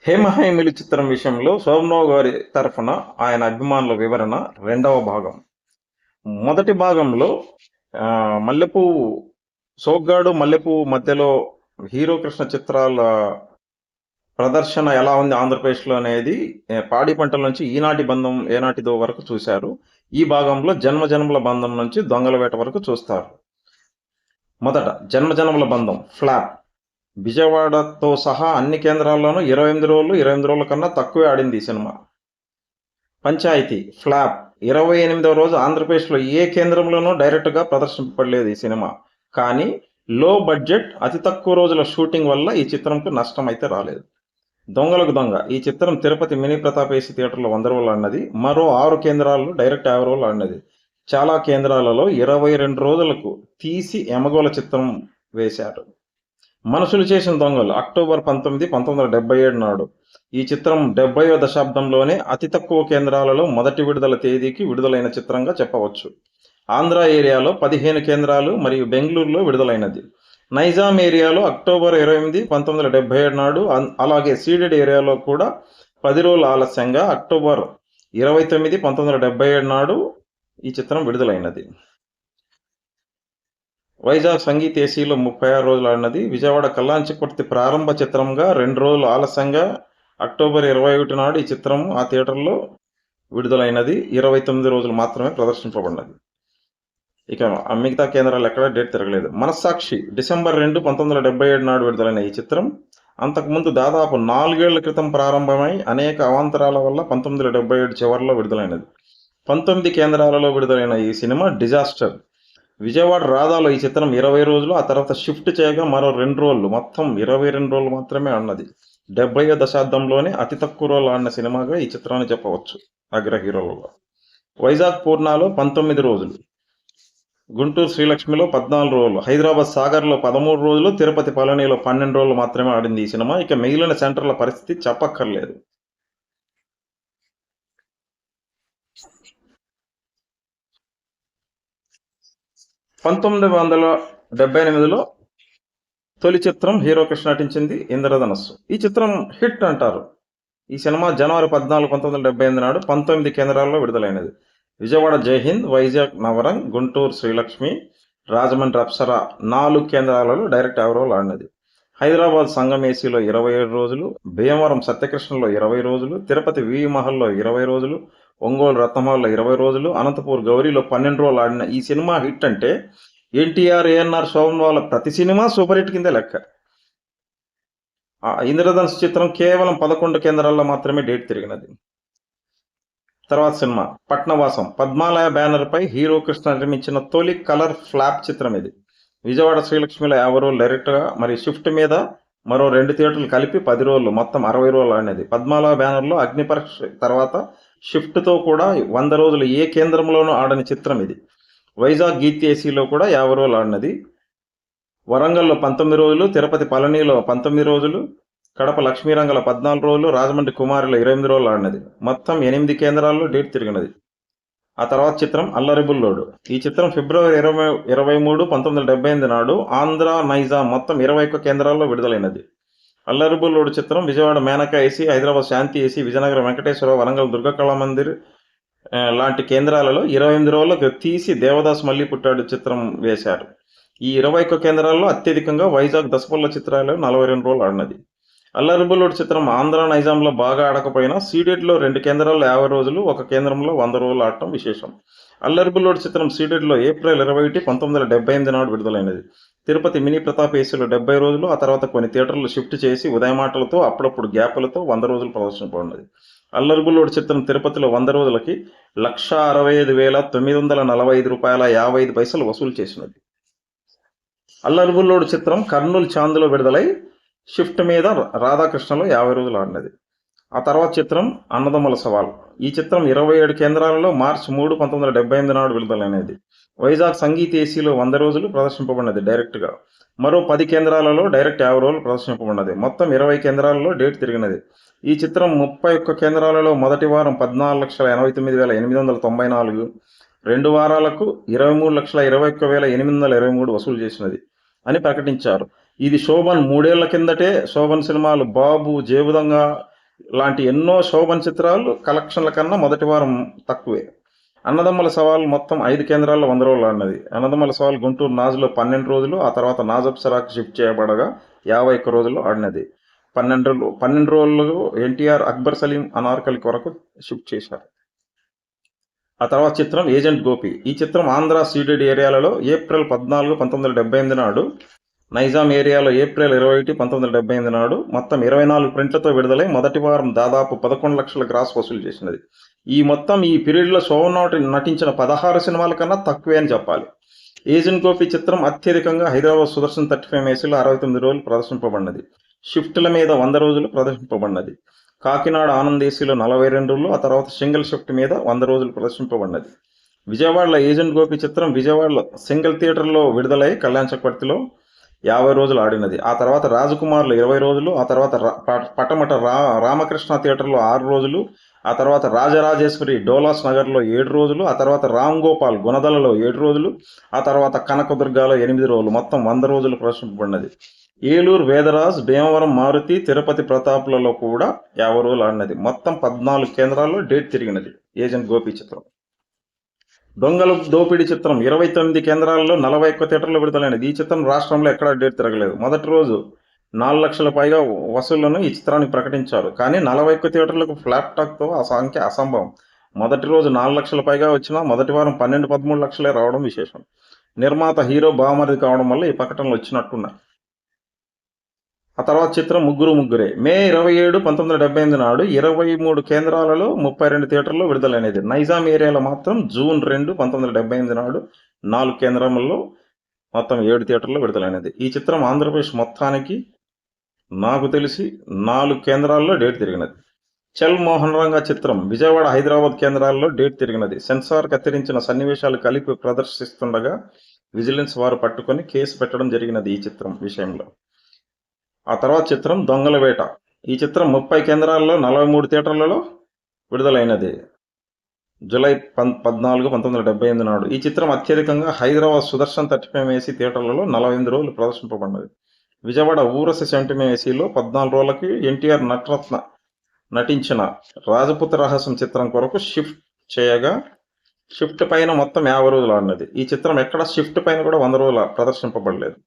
హేమహేమిలు చిత్రం విషయంలో శోభన్బాబు గారి తరఫున ఆయన అభిమానుల వివరణ రెండవ భాగం. మొదటి భాగంలో మల్లెపువ్వు సోగ్గాడు మల్లెపువ్వు మధ్యలో హీరో కృష్ణ చిత్రాల ప్రదర్శన ఎలా ఉంది ఆంధ్రప్రదేశ్లో అనేది పాడి పంటల నుంచి ఈనాటి బంధం ఏనాటిదో వరకు చూశారు. ఈ భాగంలో జన్మజన్మల బంధం నుంచి దొంగల వేట వరకు చూస్తారు. మొదట జన్మజన్మల బంధం ఫ్లాప్. విజయవాడతో సహా అన్ని కేంద్రాల్లోనూ 28 రోజుల కన్నా తక్కువే ఆడింది ఈ సినిమా. పంచాయతీ ఫ్లాప్. 28వ రోజు ఆంధ్రప్రదేశ్లో ఏ కేంద్రంలోనూ డైరెక్ట్గా ప్రదర్శింపబడలేదు ఈ సినిమా. కానీ లో బడ్జెట్ అతి తక్కువ రోజుల షూటింగ్ వల్ల ఈ చిత్రంకు నష్టం అయితే రాలేదు. దొంగలకు దొంగ ఈ చిత్రం తిరుపతి మినీ ప్రతాప్ ఏసీ థియేటర్లో 100 రోజులు ఆడినది. మరో 6 కేంద్రాల్లో డైరెక్ట్ 50 రోజులు ఆడినది. చాలా కేంద్రాలలో 22 రోజులకు తీసి ఎమగోల చిత్రం వేశారు. మనుషులు చేసిన దొంగలు అక్టోబర్ 19, 1977 నాడు. ఈ చిత్రం 70వ దశాబ్దంలోనే అతి తక్కువ కేంద్రాలలో మొదటి విడుదల తేదీకి విడుదలైన చిత్రంగా చెప్పవచ్చు. ఆంధ్ర ఏరియాలో 15 కేంద్రాలు మరియు బెంగళూరులో విడుదలైనది. నైజాం ఏరియాలో అక్టోబర్ 28, 1977 నాడు, అలాగే సీడెడ్ ఏరియాలో కూడా 10 రోజులు ఆలస్యంగా అక్టోబర్ 29, 1977 నాడు ఈ చిత్రం విడుదలైనది. వైజాగ్ సంగీత్ ఏసీలో 36 రోజులు ఆడినది. విజయవాడ కల్లాంచిపర్తి ప్రారంభ చిత్రంగా 2 రోజులు ఆలస్యంగా అక్టోబర్ 21 నాడు ఈ చిత్రం ఆ థియేటర్లో విడుదలైనది. 29 రోజులు మాత్రమే ప్రదర్శింపబడినది. ఇక మిగతా కేంద్రాలు ఎక్కడ డేట్ తిరగలేదు. మనస్సాక్షి డిసెంబర్ 2, 1977 నాడు విడుదలైన ఈ చిత్రం అంతకుముందు దాదాపు 4 ఏళ్ల క్రితం ప్రారంభమై అనేక అవాంతరాల వల్ల 1977 చివరిలో విడుదలైనది. 19 కేంద్రాలలో విడుదలైన ఈ సినిమా డిజాస్టర్. విజయవాడ రాధాలో ఈ చిత్రం 20 రోజులు, ఆ తర్వాత షిఫ్ట్ చేయగా మరో 2 రోజులు, మొత్తం 22 రోజులు మాత్రమే ఆడినది. 70వ దశాబ్దంలోనే అతి తక్కువ రోజులు ఆడిన సినిమాగా ఈ చిత్రాన్ని చెప్పవచ్చు అగ్ర హీరోలలో. వైజాగ్ పూర్ణాలో 19 రోజులు, గుంటూరు శ్రీలక్ష్మిలో 14 రోజులు, హైదరాబాద్ సాగర్లో 13 రోజులు, తిరుపతి పళనిలో 12 రోజులు మాత్రమే ఆడింది ఈ సినిమా. ఇక మిగిలిన సెంటర్ల పరిస్థితి చెప్పక్కర్లేదు. 1978లో తొలి చిత్రం హీరో కృష్ణ నటించింది ఇంద్రధనస్సు. ఈ చిత్రం హిట్ అంటారు. ఈ సినిమా జనవరి 14, 1978 నాడు 19 కేంద్రాల్లో విడుదలైనది. విజయవాడ జైహింద్, వైజాగ్ నవరంగ్, గుంటూరు శ్రీలక్ష్మి, రాజమండ్రి అప్సరా 4 కేంద్రాలలో డైరెక్ట్ 50 రోజులు ఆడినది. హైదరాబాద్ సంగం ఏసీలో 27 రోజులు, భీమవరం సత్యకృష్ణలో 20 రోజులు, తిరుపతి వి మహల్లో 20 రోజులు, ఒంగోలు రత్నమాల్లో 20 రోజులు, అనంతపూర్ గౌరీలో 12 రోజులు ఆడిన ఈ సినిమా హిట్ అంటే ఎన్టీఆర్, ఏఎన్ఆర్, శోభన్ వాళ్ళ ప్రతి సినిమా సూపర్ హిట్ కిందే లెక్క. ఇంద్రధనుష్ చిత్రం కేవలం 11 కేంద్రాల్లో మాత్రమే డేట్ తిరిగినది. తర్వాత సినిమా పట్నవాసం. పద్మాలయ బ్యానర్ పై హీరో కృష్ణ నిర్మించిన తొలి కలర్ ఫ్లాప్ చిత్రం ఇది. విజయవాడ శ్రీలక్ష్మిలో 50 రోజులు డైరెక్ట్గా, మరి షిఫ్ట్ మీద మరో 2 థియేటర్లు కలిపి 10 రోజులు, మొత్తం 60 రోజులు ఆడినది. పద్మాలయ బ్యానర్లో అగ్నిపరీక్ష తర్వాత షిఫ్ట్తో కూడా 100 రోజులు ఏ కేంద్రంలోనూ ఆడని చిత్రం ఇది. వైజాగ్ గీత్ ఏసీలో కూడా 50 రోజులు ఆడినది. వరంగల్లో 19 రోజులు, తిరుపతి పళనిలో 19 రోజులు, కడప లక్ష్మీరంగల 14 రోజులు, రాజమండ్రి కుమారిలో 28 రోజులు ఆడినది. మొత్తం 8 కేంద్రాల్లో డేట్ తిరిగినది. ఆ తర్వాత చిత్రం అల్లరిబుల్లోడు. ఈ చిత్రం ఫిబ్రవరి 23, 1978 నాడు ఆంధ్ర, నైజాం మొత్తం 21 కేంద్రాల్లో విడుదలైనది. అల్లరిబుల్లోడు చిత్రం విజయవాడ మేనకా ఏసీ, హైదరాబాద్ శాంతి ఏసీ, విజయనగరం వెంకటేశ్వర, వరంగల్ దుర్గా కళామందిర్ లాంటి కేంద్రాలలో 28 రోజులకు తీసి దేవదాస్ మళ్ళీ పుట్టాడు చిత్రం వేశారు. ఈ 21 కేంద్రాల్లో అత్యధికంగా వైజాగ్ దసపల్ల చిత్రాలు 42 రోజులు ఆడినది. అల్లరిబుల్లోడు చిత్రం ఆంధ్ర, నైజాంలో బాగా ఆడకపోయినా సీడెడ్లో 2 కేంద్రాల్లో 50 రోజులు, ఒక కేంద్రంలో 100 రోజులు ఆడటం విశేషం. అల్లరిబుల్లోడు చిత్రం సీడెడ్లో ఏప్రిల్ 21, 1978 నాడు విడుదలైనది. తిరుపతి మినీ ప్రతాప్ ఏసీలో 70 రోజులు, ఆ తర్వాత కొన్ని థియేటర్లు షిఫ్ట్ చేసి ఉదయమాటలతో అప్పుడప్పుడు గ్యాపులతో 100 రోజులు ప్రదర్శింపబడినది. అల్లరిబుల్లోడు చిత్రం తిరుపతిలో 100 రోజులకి ₹165,945.55 వసూలు చేసినది. అల్లరిబుల్లోడు చిత్రం కర్నూలు చాందులో విడుదలై షిఫ్ట్ మీద రాధాకృష్ణలో 50 రోజులు ఆడినది. ఆ తర్వాత చిత్రం అన్నదమ్ముల సవాల్. ఈ చిత్రం 27 కేంద్రాలలో మార్చి 3, 1978 నాడు విడుదలైనది. వైజాగ్ సంగీత్ ఏసీలో 100 రోజులు ప్రదర్శింపబడినది డైరెక్ట్గా. మరో 10 కేంద్రాలలో డైరెక్ట్ 50 రోజులు ప్రదర్శింపబడినది. మొత్తం 20 కేంద్రాలలో డేట్ తిరిగినది. ఈ చిత్రం 31 కేంద్రాలలో మొదటి వారం 14,89,894, 2 వారాలకు 23,21,823 వసూలు చేసినది అని ప్రకటించారు. ఇది శోభన్ 3 ఏళ్ల కిందటే శోభన్ సినిమాలు బాబు, జేబుదొంగ, లాంటి ఎన్నో శోభన చిత్రాలు కలెక్షన్ల కన్నా మొదటి వారం తక్కువే. అన్నదమ్ముల సవాల్ మొత్తం 5 కేంద్రాల్లో 100 రోజులు ఆడినది. అన్నదమ్ముల సవాల్ గుంటూరు నాజ్లో 12 రోజులు, ఆ తర్వాత నాజ్ అప్సరాకు షిఫ్ట్ చేయబడగా 51 రోజుల్లో ఆడినది. 12 రోజులు ఎన్టీఆర్ అక్బర్ సలీం అనార్కలి కొరకు షిఫ్ట్ చేశారు. ఆ తర్వాత చిత్రం ఏజెంట్ గోపి. ఈ చిత్రం ఆంధ్ర సీడెడ్ ఏరియాలలో ఏప్రిల్ 14, 1978 నాడు, నైజాం ఏరియాలో ఏప్రిల్ 21, 1978 నాడు మొత్తం 24 ప్రింట్లతో విడుదలై మొదటి వారం దాదాపు 11 లక్షల గ్రాస్ వసూలు చేసినది. ఈ పీరియడ్లో శోభన్ నటించిన 16 సినిమాల కన్నా తక్కువే అని చెప్పాలి. ఏజెంట్ గోపి చిత్రం అత్యధికంగా హైదరాబాద్ సుదర్శన్ 35 ఏసీలో 69 రోజులు ప్రదర్శింపబడినది. షిఫ్టుల మీద 100 రోజులు ప్రదర్శింపబడినది. కాకినాడ ఆనంద్ ఏసీలో 42 రోజులు, ఆ తర్వాత సింగిల్ షిఫ్ట్ మీద 100 రోజులు ప్రదర్శింపబడినది. విజయవాడలో ఏజెంట్ గోపి చిత్రం విజయవాడలో సింగిల్ థియేటర్లో విడుదలై కళ్యాణ్ చక్రవర్తిలో 50 రోజులు ఆడినది. ఆ తర్వాత రాజకుమార్లో 20 రోజులు, ఆ తర్వాత పటమట రామకృష్ణ థియేటర్లో 6 రోజులు, ఆ తర్వాత రాజరాజేశ్వరి డోలాస్ నగర్లో 7 రోజులు, ఆ తర్వాత రామ్ గోపాల్ గుణదలలో 7 రోజులు, ఆ తర్వాత కనకదుర్గాలో 8 రోజులు, మొత్తం 100 రోజులు ప్రదర్శింపబడినది. ఏలూరు వేదరాజ్, భీమవరం మారుతి, తిరుపతి ప్రతాప్లలో కూడా 50 రోజులు ఆడినది. మొత్తం 14 కేంద్రాల్లో డేట్ తిరిగినది ఏజెంట్ గోపి చిత్రం. దొంగల దోపిడీ చిత్రం 29 కేంద్రాల్లో 41 థియేటర్లో విడుదలైనది. ఈ చిత్రం రాష్ట్రంలో ఎక్కడా డేట్ తిరగలేదు. మొదటి రోజు 4 లక్షల పైగా వసూళ్లను ఈ చిత్రానికి ప్రకటించారు. కానీ 41 థియేటర్లకు ఫ్లాప్ టాక్తో ఆ సంఖ్య అసంభవం. మొదటి రోజు 4 లక్షల పైగా వచ్చినా మొదటి వారం 12, 13 లక్షలే రావడం విశేషం. నిర్మాత హీరో బావమరిది కావడం వల్ల ఈ ప్రకటనలు వచ్చినట్టున్నాయి. ఆ తర్వాత చిత్రం ముగ్గురే. మే 27, 1978 నాడు 23 కేంద్రాలలో 32 థియేటర్లో విడుదలైనది. నైజాం ఏరియాలో మాత్రం జూన్ 2, 1978 నాడు 4 కేంద్రాలలో మొత్తం 7 థియేటర్లో విడుదలైనది. ఈ చిత్రం ఆంధ్రప్రదేశ్ మొత్తానికి నాకు తెలిసి 4 కేంద్రాల్లో డేట్ తిరిగినది. చల్ మోహన్ రంగా చిత్రం విజయవాడ, హైదరాబాద్ కేంద్రాల్లో డేట్ తిరిగినది. సెన్సార్ కత్తిరించిన సన్నివేశాలు కలిపి ప్రదర్శిస్తుండగా విజిలెన్స్ వారు పట్టుకొని కేసు పెట్టడం జరిగినది ఈ చిత్రం విషయంలో. ఆ తర్వాత చిత్రం దొంగల వేట. ఈ చిత్రం 30 కేంద్రాల్లో 43 థియేటర్లలో విడుదలైనది జూలై 14, 1978 నాడు. ఈ చిత్రం అత్యధికంగా హైదరాబాద్ సుదర్శన్ 35 ఏసీ థియేటర్లలో 48 రోజులు ప్రదర్శింపబడినది. విజయవాడ ఊరసి 75 ఏసీలో 14 రోజులకి ఎన్టీఆర్ నటరత్న నటించిన రాజపుత్ర రహస్యం చిత్రం కొరకు షిఫ్ట్ చేయగా షిఫ్ట్ పైన మొత్తం 50 రోజులు ఆడినది. ఈ చిత్రం ఎక్కడ షిఫ్ట్ పైన కూడా 100 రోజులు ప్రదర్శింపబడలేదు.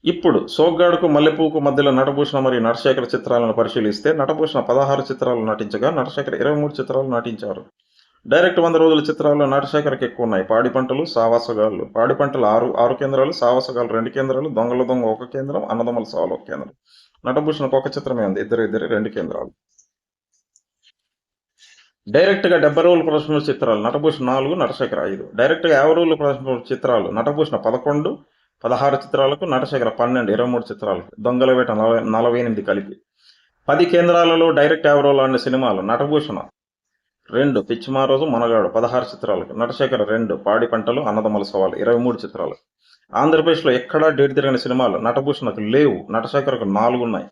ఇప్పుడు సోగ్గాడుకు మల్లెపూకు మధ్యలో నటభూషణ మరియు నటశేఖర చిత్రాలను పరిశీలిస్తే నటభూషణ 16 చిత్రాలు నటించగా నటశేఖర్ 23 చిత్రాలు నటించారు. డైరెక్ట్ 100 రోజుల చిత్రాల్లో నటశేఖర్కి ఎక్కువ ఉన్నాయి. పాడి పంటలు, సావాసగాళ్ళు. పాడి పంటలు 6 కేంద్రాలు, సావాసగాళ్ళు 2 కేంద్రాలు, దొంగల దొంగ 1 కేంద్రం, అన్నదమ్ముల సవాలు 1 కేంద్రం. నటభూషణకు 1 చిత్రమే ఉంది, ఇద్దరు 2 కేంద్రాలు. డైరెక్ట్గా 70 రోజులు ప్రదర్శన చిత్రాలు నటభూషణ 4, నటశేఖర్ 5. డైరెక్ట్గా 50 రోజులు ప్రదర్శన చిత్రాలు నటభూషణ 11, 16 చిత్రాలకు, నటశేఖర 12, 23 చిత్రాలకు, దొంగల వేట 48 కలిపి. 10 కేంద్రాలలో డైరెక్ట్ 50 రోజులు ఆడిన సినిమాలు నటభూషణ 2, పిచ్చిమారోజు, మనగాడు 16 చిత్రాలకు, నటశేఖర 2, పాడి పంటలు, అన్నదమ్ముల సవాలు 23 చిత్రాలకు. ఆంధ్రప్రదేశ్లో ఎక్కడా డేట్ తిరిగిన సినిమాలు నటభూషణకు లేవు, నటశేఖరకు 4 ఉన్నాయి.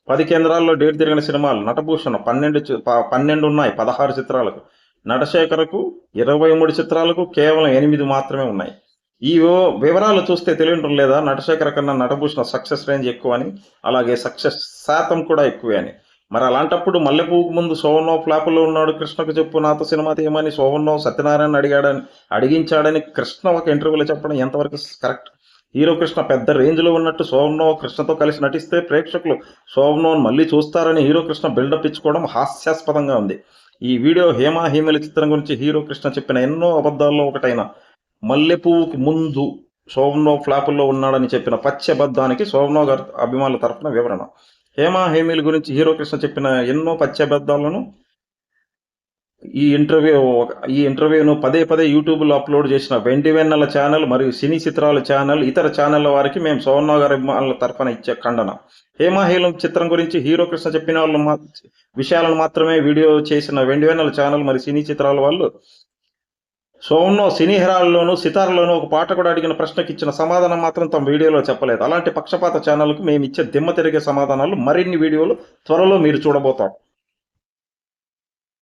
10 కేంద్రాల్లో డేట్ తిరిగిన సినిమాలు నటభూషణ 12 ఉన్నాయి, 16 చిత్రాలకు. నటశేఖరకు 23 చిత్రాలకు కేవలం 8 మాత్రమే ఉన్నాయి. ఈ వివరాలు చూస్తే తెలియటం లేదా నటశేఖర కన్నా నటభూషణ సక్సెస్ రేంజ్ ఎక్కువ అని, అలాగే సక్సెస్ శాతం కూడా ఎక్కువే అని. మరి అలాంటప్పుడు మల్లెపూకు ముందు శోభన్ ఫ్లాపులో ఉన్నాడు, కృష్ణకు చెప్పు నాతో సినిమా తీయమని శోభన్ సత్యనారాయణ అడిగించాడని కృష్ణ ఒక ఇంటర్వ్యూలో చెప్పడం ఎంతవరకు కరెక్ట్? హీరో కృష్ణ పెద్ద రేంజ్లో ఉన్నట్టు శోభన్ కృష్ణతో కలిసి నటిస్తే ప్రేక్షకులు శోభన్ మళ్ళీ చూస్తారని హీరో కృష్ణ బిల్డప్ ఇచ్చుకోవడం హాస్యాస్పదంగా ఉంది. ఈ వీడియో హేమా హేమల చిత్రం గురించి హీరో కృష్ణ చెప్పిన ఎన్నో అబద్ధాల్లో ఒకటైన మల్లెపూకి ముందు శోభన్ ఫ్లాపుల్లో ఉన్నాడని చెప్పిన పచ్చబద్ధానికి శోభన్ గారి అభిమానుల తరఫున వివరణ. హేమా హేమీల గురించి హీరో కృష్ణ చెప్పిన ఎన్నో పచ్చబద్ధాలను ఈ ఇంటర్వ్యూను పదే యూట్యూబ్లో అప్లోడ్ చేసిన వెండివెన్నెల ఛానల్ మరియు సినీ చిత్రాల ఛానల్, ఇతర ఛానళ్ల వారికి మేము శోభన్ గారి అభిమానుల తరఫున ఇచ్చే ఖండన. హేమా హేమల చిత్రం గురించి హీరో కృష్ణ చెప్పిన విషయాలను మాత్రమే వీడియో చేసిన వెండివెన్నెల ఛానల్ మరియు సినీ చిత్రాల వాళ్ళు శోభన్ సినీ హెరాల్లోనూ సితార్లోనూ ఒక పాట కూడా అడిగిన ప్రశ్నకి ఇచ్చిన సమాధానం మాత్రం తమ వీడియోలో చెప్పలేదు. అలాంటి పక్షపాత ఛానల్కు మేము ఇచ్చే దిమ్మ తిరిగే సమాధానాలు మరిన్ని వీడియోలు త్వరలో మీరు చూడబోతారు.